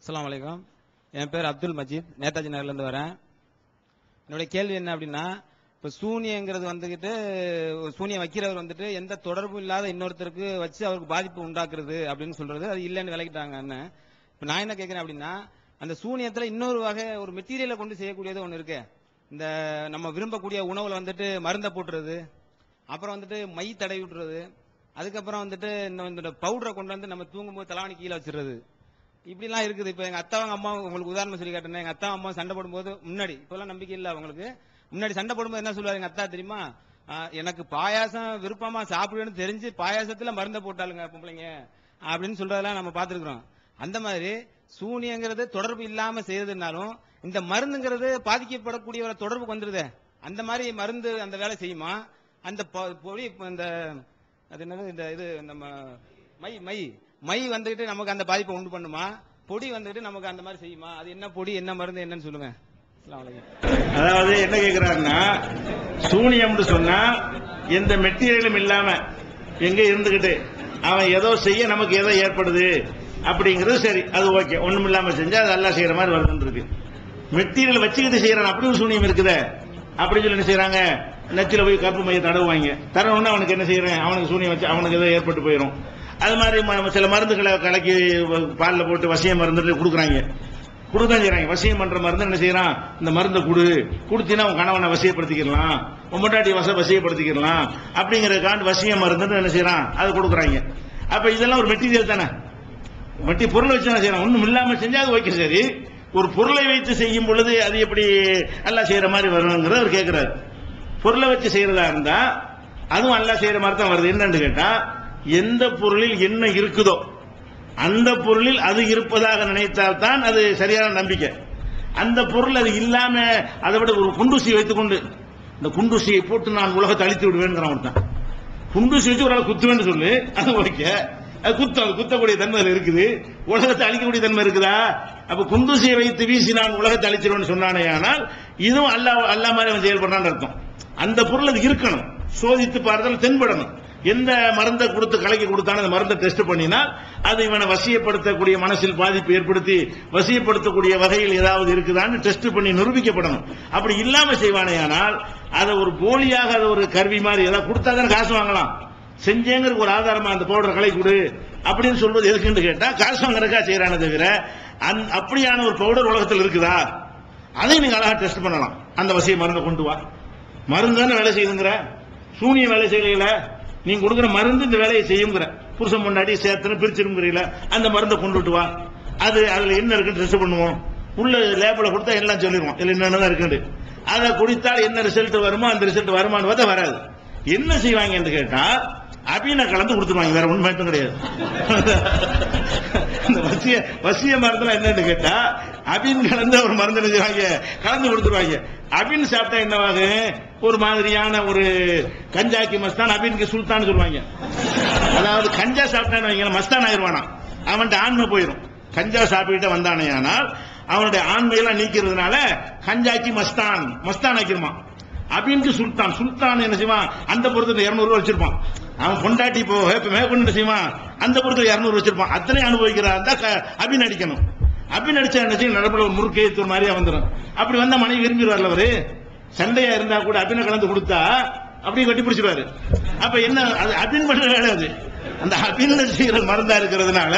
அஸ்ஸலாமு அலைக்கும். என் பேர் அப்துல் மஜீத், நேதாஜி நகர்லேருந்து வரேன். என்னுடைய கேள்வி என்ன அப்படின்னா, இப்போ சூனியங்கிறது வந்துக்கிட்டு ஒரு சூனியம் வைக்கிறவர் வந்துட்டு எந்த தொடர்பும் இல்லாத இன்னொருத்தருக்கு வச்சு அவருக்கு பாதிப்பு உண்டாக்குறது அப்படின்னு சொல்றது அது இல்லைன்னு விளக்கிட்டாங்க அண்ணன். இப்போ நான் என்ன கேட்குறேன் அப்படின்னா, அந்த சூனியத்தில் இன்னொரு வகை ஒரு மெட்டீரியலை கொண்டு செய்யக்கூடியது ஒன்று இருக்கு. இந்த நம்ம விரும்பக்கூடிய உணவுல வந்துட்டு மருந்தை போட்டுறது, அப்புறம் வந்துட்டு மை தடவி விட்டுறது, அதுக்கப்புறம் வந்துட்டு இந்த பவுடரை கொண்டு வந்து நம்ம தூங்கும்போது தலாவணி கீழே வச்சிடுறது, இப்படிலாம் இருக்குது. இப்போ எங்க அத்தாவும் அம்மா உங்களுக்கு உதாரணம் சொல்லி காட்டுறேன். எங்க அத்தா அம்மா சண்டை போடும்போது முன்னாடி, இப்பெல்லாம் நம்பிக்கை இல்லை அவங்களுக்கு, முன்னாடி சண்டை போடும்போது என்ன சொல்லுவாரு எங்க அத்தா தெரியுமா, எனக்கு பாயாசம் விருப்பமா சாப்பிடுவேன்னு தெரிஞ்சு பாயாசத்துல மருந்தை போட்டாளுங்க பொம்பளைங்க அப்படின்னு சொல்றதெல்லாம் நம்ம பார்த்துருக்கிறோம். அந்த மாதிரி சூனியங்கிறது தொடர்பு இல்லாம செய்யறதுனாலும் இந்த மருந்துங்கிறது பாதிக்கப்படக்கூடியவரை தொடர்புக்கு வந்துருதே, அந்த மாதிரி மருந்து அந்த வேலை செய்யுமா? அந்த பொடி இந்த அது என்னது இந்த இது நம்ம மை மை மை வந்துட்டு நமக்கு அந்த பாதிப்பை உண்டு பண்ணுமா? பொடி வந்துட்டு நமக்கு அந்த மாதிரி செய்யுமா? அது என்ன பொடி, என்ன மருந்து, என்னன்னு சொல்லுங்க. அதாவது என்ன கேட்கிறாருன்னா, சூனியம்னு சொன்னா எந்த மெட்டீரியலும் இல்லாம எங்க இருந்துகிட்டு அவன் ஏதோ செய்ய நமக்கு ஏதோ ஏற்படுது அப்படிங்கிறது சரி, அது ஓகே. ஒண்ணும் இல்லாம செஞ்சா அது எல்லாம் செய்யற மாதிரி வருதுன்னு இருக்கு. மெட்டீரியல் வச்சுக்கிட்டு செய்யறான் அப்படி ஒரு சூனியம் இருக்குதே. அப்படி சொல்லி என்ன செய்யறாங்க, நெத்தில போய் கருப்பு மைய தடவுவாங்க. தடவுன்னா அவனுக்கு என்ன செய்யறேன், அவனுக்கு சூனியம் வச்சு அவனுக்கு ஏதோ ஏற்பட்டு போயிடும். அது மாதிரி சில மருந்துகளை கலக்கி பாலில் போட்டு வசியம் மருந்து கொடுக்குறாங்க, கொடுத்தான் செய்யறாங்க. வசியம் பண்ற மருந்து என்ன செய்யறான், இந்த மருந்தை கொடுத்தீங்கன்னா உன் கணவனை வசியப்படுத்திக்கலாம், உன் முன்னாடி வசியப்படுத்திக்கலாம் அப்படிங்கிறதுக்காண்டு வசியம் மருந்து என்ன செய்யறான், அது கொடுக்குறாங்க. அப்ப இதெல்லாம் ஒரு மெட்டீரியல் தானே, பொருளை வச்சு என்ன செய்யறான், ஒண்ணும் இல்லாம செஞ்சா அது ஓகே சரி. ஒரு பொருளை வைத்து செய்யும் பொழுது அது எப்படி எல்லாம் செய்யற மாதிரி வரணுங்கிறத அவர் கேட்கிறாரு. பொருளை வச்சு செய்யறதா இருந்தா அதுவும் எல்லாம் செய்யற மாதிரி தான் வருது. என்னன்னு கேட்டா, எந்த பொருளில் என்ன இருக்குதோ அந்த பொருளில் அது இருப்பதாக நினைத்தால் தான் அது சரியான நம்பிக்கை. அந்த பொருள் அது இல்லாம அதை விட ஒரு குண்டூசியை வைத்துக்கொண்டு இந்த குண்டூசியை போட்டு நான் உலகத்தை அழித்து விடுவேன் ஒருத்தன், குண்டூசி வச்சு ஒரு ஆள் குத்துவேன்னு சொல்லு, அது ஓகே. அது குத்தக்கூடிய தன்மை இருக்குது, உலகத்தை அழிக்கக்கூடிய தன்மை இருக்குதா? அப்ப குண்டூசியை வைத்து வீசி நான் உலகத்தை அழிச்சிருவேன்னு சொன்னானே, ஆனால் இதுவும் அல்லா மாதிரி அவன் செயல்படுறான்னு அர்த்தம். அந்த பொருள் அது இருக்கணும், சோதித்து பார்த்தால் தென்படணும். எந்த மருந்தை கொடுத்து கலக்கி கொடுத்தாலும் அந்த மருந்தை டெஸ்ட் பண்ணினால் அது இவனை வசியப்படுத்தக்கூடிய மனசில் பாதிப்பு ஏற்படுத்தி வசியப்படுத்தக்கூடிய வகையில் ஏதாவது இருக்குதான்னு டெஸ்ட் பண்ணி நிரூபிக்கப்படணும். அப்படி இல்லாம செய்வானே ஆனால் அதை ஒரு போலியாக அதை ஒரு கருவி மாதிரி ஏதாவது கொடுத்தா தானே காசு வாங்கலாம். செஞ்சேங்கிற ஒரு ஆதாரமா அந்த பவுடர் கலை கொடு அப்படின்னு சொல்வது எதுக்குன்னு கேட்டா காசு வாங்குறதுக்கா செய்யறானே தவிர அப்படியான ஒரு பவுடர் உலகத்தில் இருக்குதா, அதை நீங்க அழகா டெஸ்ட் பண்ணலாம். அந்த வசிய மருந்தை கொண்டு வா, மருந்து தானே வேலை செய்யுங்கிற, சூனிய வேலை செய்யல, நீங்க கொடுக்குற மருந்து இந்த வேலையை செய்யுங்கிற, புருஷன் முன்னாடி சேர்த்து பிரிச்சிருங்கிறீங்கள, அந்த மருந்தை கொண்டுட்டு வா, அது அதுல என்ன இருக்குன்னு டெஸ்ட் பண்ணுவோம். உள்ள லேபிள கொடுத்தா எல்லாம் சொல்லிடுவோம், இதுல என்னென்னதான் இருக்கு. அதை குடித்தால் என்ன ரிசல்ட் வருமோ அந்த ரிசல்ட் வருமானு பார்த்தா வராது. என்ன செய்வாங்க என்று கேட்டா, அபீனை கலந்து கொடுத்துருவாங்க, வேற ஒண்ணு மட்டும் கிடையாது. இந்த வசிய மருந்துல என்னன்னு கேட்டா, அபின் கலந்து ஒரு மருந்து செய்வாங்க, கலந்து கொடுத்துருவாங்க. அபின் சாப்பிட்டா என்னவாகும், ஒரு மாதிரியான ஒரு கஞ்சாக்கி மஸ்தான், அபினுக்கு சுல்தான் சொல்லுவாங்க. அதாவது கஞ்சா சாப்பிட்டான்னு மஸ்தான் ஆயிடுவானா, அவன்கிட்ட ஆண்மை போயிடும். கஞ்சா சாப்பிட்டு வந்தானே ஆனால் அவனுடைய ஆண்மையெல்லாம் நீக்கிறதுனால கஞ்சாக்கி மஸ்தான் ஆக்கிருமா. அபினுக்கு சுல்தான் என்ன செய்வான், அந்த பொருத்தத்தை 200 ரூபாய் வச்சிருப்பான். அவன் கொண்டாட்டி மேற்கொண்டு செய்வான், அந்த பொருத்தத்தை 200 வச்சிருப்பான். அத்தனை அனுபவிக்கிறான் அபின் அடிக்கணும். அபின் அடிச்சா என்ன செய்யும், நடப்புல ஒரு முறுக்கு மாதிரியா வந்துடும். அப்படி வந்தா மனைவி விரும்பிடுவார்ல, அவரு சண்டையா இருந்தா கூட அபினை கலந்து கொடுத்தா அப்படியே கட்டி பிடிச்சிருவாரு. அப்ப என்ன, அது அபின் பண்ற வேலை, அது அந்த அபின் செய்கிற மருந்தா இருக்கிறதுனால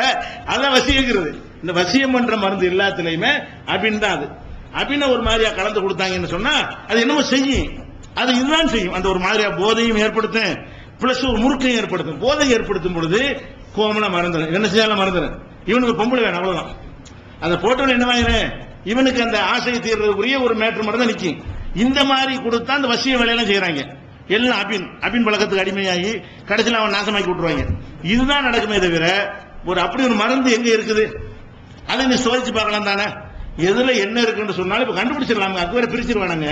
அதை வசிக்கிறது. இந்த வசியம் பண்ற மருந்து எல்லாத்திலையுமே அபின் தான். அது அபினை ஒரு மாதிரியா கலந்து கொடுத்தாங்கன்னு சொன்னா அது என்னமோ செய்யும், அது இதுதான் செய்யும். அந்த ஒரு மாதிரியா போதையும் ஏற்படுத்தும், பிளஸ் ஒரு முறுக்கையும் ஏற்படுத்தும். போதை ஏற்படுத்தும் பொழுது கோமலா மறந்துடும், என்ன செய்யாலும் மறந்துடும். இவனுக்கு பொம்பளை வேணும், அவ்வளவுதான். அந்த போட்டோல என்ன வாங்குறேன், இவனுக்கு அந்த ஆசையை தீர்றதுக்குரிய ஒரு மேட்ரு மட்டும் தான் நிற்கும். இந்த மாதிரி கொடுத்தா அந்த வசிய வேலையெல்லாம் செய்யறாங்க. எல்லாம் அபின் பழக்கத்துக்கு அடிமையாகி கடைசியில் அவன் நாசமாக்கி விட்டுருவாங்க. இதுதான் நடக்குமே தவிர ஒரு அப்படி ஒரு மருந்து எங்க இருக்குது, அதை நீ சோதிச்சு பார்க்கலாம் தானே. எதுல என்ன இருக்குன்னு சொன்னாலும் இப்ப கண்டுபிடிச்சிடலாம். அது வேற பிரிச்சிருவானுங்க.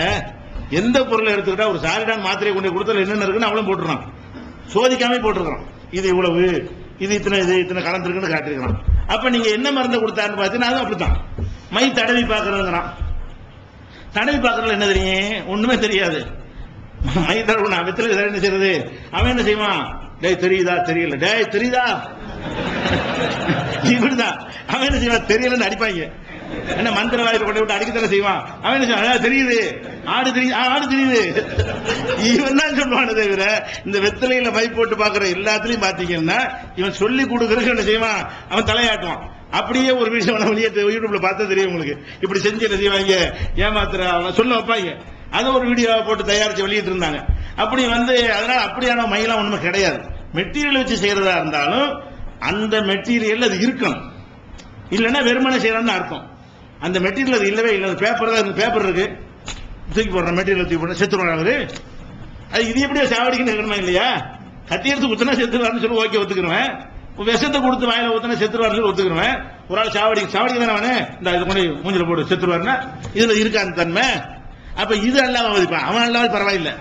எந்த பொருளை எடுத்துக்கிட்டா ஒரு சாரிடான் மாத்திரையை கொண்டு கொடுத்தல என்னென்ன இருக்குன்னு அவளும் போட்டுருக்கான், சோதிக்காம போட்டுருக்கான். இது இவ்வளவு, இது இத்தனை கலந்துருக்குன்னு காட்டிருக்கான். அப்ப நீங்க என்ன மருந்தை கொடுத்தாருன்னு பார்த்தீங்கன்னா அது அப்படித்தான். மை தடவி பார்க்கறதுங்கிறான். தடவி பார்க்கறதுல என்ன தெரியும், ஒண்ணுமே தெரியாது. மை தடவை வெத்தில என்ன செய்யறது, அவன் என்ன செய்வான், டேய் தெரியுதா, தெரியல, டேய் தெரியுதா, இப்படிதான் அவன் என்ன செய்வான், தெரியலன்னு அடிப்பாங்க. என்ன மந்திரவாதியை கொண்டு விட்டு அடிக்கத்தானே செய்வான். அவன் என்ன செய்வான், தெரியுது ஆடு தெரியுது, ஆடு தெரியுது. இவன் தான் சொல்லுவானே தவிர இந்த வெத்தலையில மை போட்டு பாக்குற எல்லாத்துலயும் பாத்தீங்கன்னா இவன் சொல்லி கொடுக்கறதுக்கு என்ன செய்வான், அவன் தலையாட்டுவான். அப்படியே ஒரு விஷயம் வெளியே யூடியூப்ல பார்த்தா தெரியும் உங்களுக்கு. இப்படி செஞ்சு என்ன செய்வாங்க, ஏமாத்துற அவன் சொல்ல வைப்பாங்க. அதை ஒரு வீடியோவை போட்டு தயாரிச்சு வெளியிட்டு இருந்தாங்க. அப்படி அதனால அப்படியான மையெல்லாம் ஒண்ணுமே கிடையாது. மெட்டீரியல் வச்சு செய்யறதா இருந்தாலும் அந்த மெட்டீரியல் அது இருக்கணும், இல்லைன்னா வெறுமனை செய்யறான்னு அர்த்தம். அந்த மெட்டீரியல் அது இல்லவே இல்லை. பேப்பர் தான், பேப்பர் இருக்கு, தூக்கி போடுற மெட்டீரியல் தூக்கி போடுற செத்துருவாங்க. அது இது எப்படியா சாவடிக்குன்னு இருக்கணுமா இல்லையா? கத்தி எடுத்து குத்துனா செத்துருவாருன்னு சொல்லி ஓகே ஒத்துக்குருவேன். விஷத்தை கொடுத்து வாயில ஊத்தினா செத்துருவாருன்னு சொல்லி ஒத்துக்குருவேன். ஒரு ஆள் சாவடிக்கு தானே அவனே இந்த இது கொண்டு மூஞ்சில போட்டு செத்துருவாருன்னா இதுல இருக்கா அந்த தன்மை? அப்ப இது அல்லாம மதிப்பான், அவன் அல்லாவது பரவாயில்லை.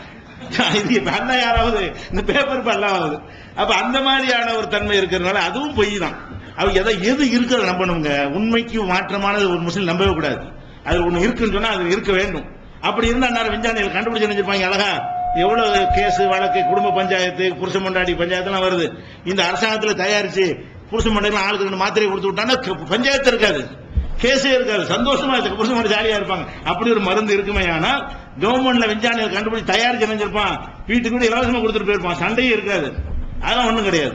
இது அல்ல யாராவது இந்த பேப்பர் அல்லாவது. அப்ப அந்த மாதிரியான ஒரு தன்மை இருக்கிறதுனால அதுவும் பொய் தான். அவங்க எது இருக்கிறத நம்பணுங்க. உண்மைக்கு மாற்றமானது ஒரு முஸ்லீம் நம்பவே கூடாது. அது ஒண்ணு இருக்குன்னு சொன்னா அது இருக்க வேண்டும். அப்படி இருந்தா அந்நேரம் விஞ்ஞானிகள் கண்டுபிடிச்சு நினைச்சிருப்பாங்க. அழகா எவ்வளவு கேஸ் வழக்கு, குடும்ப பஞ்சாயத்து, புருஷ மண்டாடி பஞ்சாயத்து எல்லாம் வருது. இந்த அரசாங்கத்தில் தயாரிச்சு புருஷ மண்டாடி ஆளுக்கு 2 மாத்திரை கொடுத்து விட்டான்னா பஞ்சாயத்து இருக்காது, கேஸே இருக்காது, சந்தோஷமா இருக்கு, புருஷ மண்டாடி ஜாலியா இருப்பாங்க. அப்படி ஒரு மருந்து இருக்குமே. ஆனால் கவர்மெண்ட்ல விஞ்ஞானிகள் கண்டுபிடிச்சு தயாரிச்சு நினைச்சிருப்பான், வீட்டுக்கு வீடு இலவசமா கொடுத்துட்டு போயிருப்பான், சண்டையே இருக்காது. அதெல்லாம் ஒண்ணும் கிடையாது.